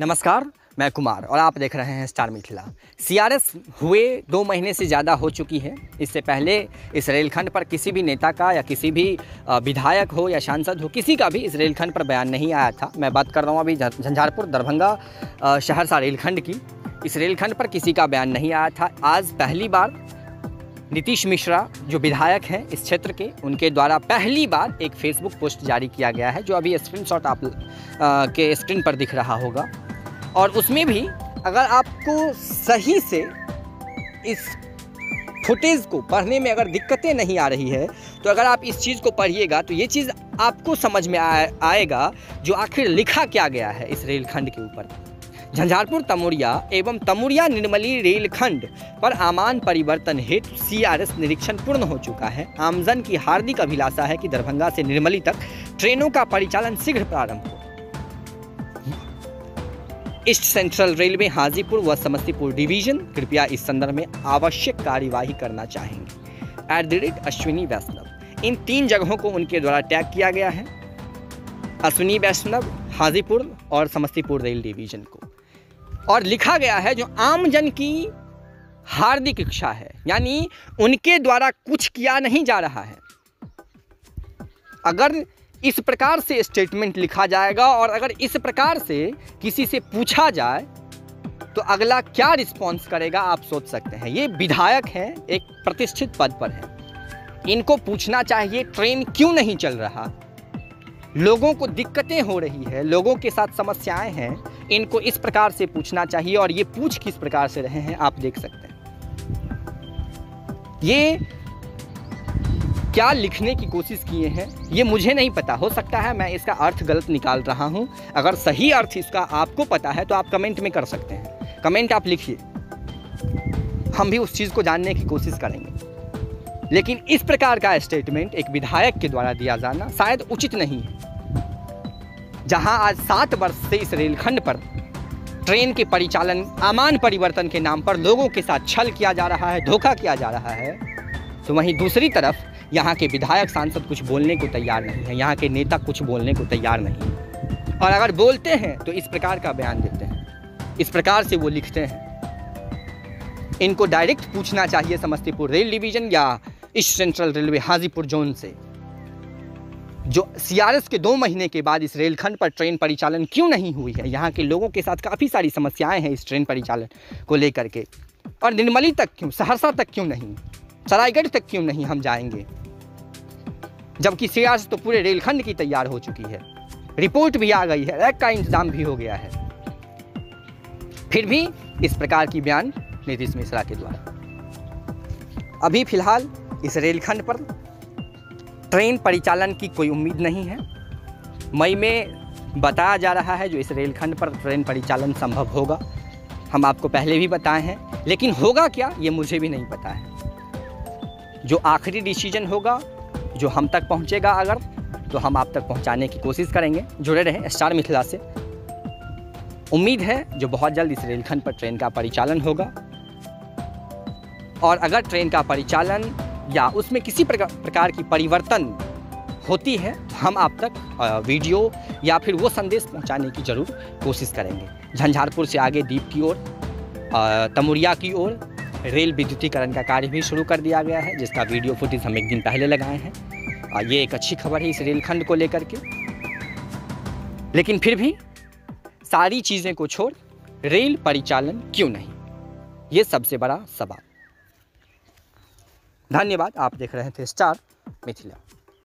नमस्कार, मैं कुमार और आप देख रहे हैं स्टार मिथिला। सीआरएस हुए 2 महीने से ज़्यादा हो चुकी है। इससे पहले इस रेलखंड पर किसी भी नेता का या किसी भी विधायक हो या सांसद हो, किसी का भी इस रेलखंड पर बयान नहीं आया था। मैं बात कर रहा हूँ अभी झंझारपुर दरभंगा सहरसा रेलखंड की। इस रेलखंड पर किसी का बयान नहीं आया था। आज पहली बार नीतीश मिश्रा जो विधायक हैं इस क्षेत्र के, उनके द्वारा पहली बार एक फेसबुक पोस्ट जारी किया गया है, जो अभी स्क्रीनशॉट आप के स्क्रीन पर दिख रहा होगा। और उसमें भी अगर आपको सही से इस फुटेज को पढ़ने में अगर दिक्कतें नहीं आ रही है, तो अगर आप इस चीज़ को पढ़िएगा तो ये चीज़ आपको समझ में आएगा जो आखिर लिखा क्या गया है इस रेलखंड के ऊपर। झंझारपुर तमुरिया एवं तमुरिया निर्मली रेलखंड पर आमान परिवर्तन हेतु सीआरएस निरीक्षण पूर्ण हो चुका है। आमजन की हार्दिक अभिलाषा है कि दरभंगा से निर्मली तक ट्रेनों का परिचालन शीघ्र प्रारंभ हो। ईस्ट सेंट्रल रेलवे हाजीपुर व समस्तीपुर डिवीजन कृपया इस संदर्भ में आवश्यक कार्यवाही करना चाहेंगे। @अश्विनी वैष्णव। इन 3 जगहों को उनके द्वारा टैग किया गया है, अश्विनी वैष्णव, हाजीपुर और समस्तीपुर रेल डिवीजन को। और लिखा गया है जो आमजन की हार्दिक इच्छा है, यानी उनके द्वारा कुछ किया नहीं जा रहा है। अगर इस प्रकार से स्टेटमेंट लिखा जाएगा और अगर इस प्रकार से किसी से पूछा जाए तो अगला क्या रिस्पॉन्स करेगा आप सोच सकते हैं। ये विधायक हैं, एक प्रतिष्ठित पद पर हैं। इनको पूछना चाहिए ट्रेन क्यों नहीं चल रहा, लोगों को दिक्कतें हो रही है, लोगों के साथ समस्याएं हैं, इनको इस प्रकार से पूछना चाहिए। और ये पूछ किस प्रकार से रहे हैं आप देख सकते हैं। ये क्या लिखने की कोशिश किए हैं ये मुझे नहीं पता, हो सकता है मैं इसका अर्थ गलत निकाल रहा हूं। अगर सही अर्थ इसका आपको पता है तो आप कमेंट में कर सकते हैं। कमेंट आप लिखिए, हम भी उस चीज़ को जानने की कोशिश करेंगे। लेकिन इस प्रकार का स्टेटमेंट एक विधायक के द्वारा दिया जाना शायद उचित नहीं है। जहां आज 7 वर्ष से इस रेलखंड पर ट्रेन के परिचालन आमान परिवर्तन के नाम पर लोगों के साथ छल किया जा रहा है, धोखा किया जा रहा है, तो वहीं दूसरी तरफ यहाँ के विधायक सांसद कुछ बोलने को तैयार नहीं है, यहाँ के नेता कुछ बोलने को तैयार नहीं है। और अगर बोलते हैं तो इस प्रकार का बयान देते हैं, इस प्रकार से वो लिखते हैं। इनको डायरेक्ट पूछना चाहिए समस्तीपुर रेल डिवीजन या east central railway Hajipur zone से, जो सीआरएस के 2 महीने के बाद इस रेलखंड पर ट्रेन परिचालन क्यों नहीं हुई है। यहाँ के लोगों के साथ काफ़ी सारी समस्याएं हैं इस ट्रेन परिचालन को लेकर के। और निर्मली तक क्यों, सहरसा तक क्यों नहीं, सरायगढ़ तक क्यों नहीं हम जाएंगे, जबकि सीआरएस तो पूरे रेलखंड की तैयार हो चुकी है, रिपोर्ट भी आ गई है, रैक का इंतजाम भी हो गया है। फिर भी इस प्रकार की बयान नीतीश मिश्रा के द्वारा। अभी फिलहाल इस रेलखंड पर ट्रेन परिचालन की कोई उम्मीद नहीं है। मई में बताया जा रहा है जो इस रेलखंड पर ट्रेन परिचालन संभव होगा, हम आपको पहले भी बताए हैं, लेकिन होगा क्या ये मुझे भी नहीं पता है। जो आखिरी डिसीजन होगा, जो हम तक पहुंचेगा अगर, तो हम आप तक पहुंचाने की कोशिश करेंगे। जुड़े रहें स्टार मिथिला से। उम्मीद है जो बहुत जल्द इस रेलखंड पर ट्रेन का परिचालन होगा। और अगर ट्रेन का परिचालन या उसमें किसी प्रकार की परिवर्तन होती है तो हम आप तक वीडियो या फिर वो संदेश पहुंचाने की ज़रूर कोशिश करेंगे। झंझारपुर से आगे दीप की ओर, तमुरिया की ओर रेल विद्युतीकरण का कार्य भी शुरू कर दिया गया है, जिसका वीडियो फुटेज हम एक दिन पहले लगाए हैं। ये एक अच्छी खबर है इस रेलखंड को लेकर के। लेकिन फिर भी सारी चीज़ें को छोड़ रेल परिचालन क्यों नहीं, ये सबसे बड़ा सवाल। धन्यवाद, आप देख रहे थे स्टार मिथिला।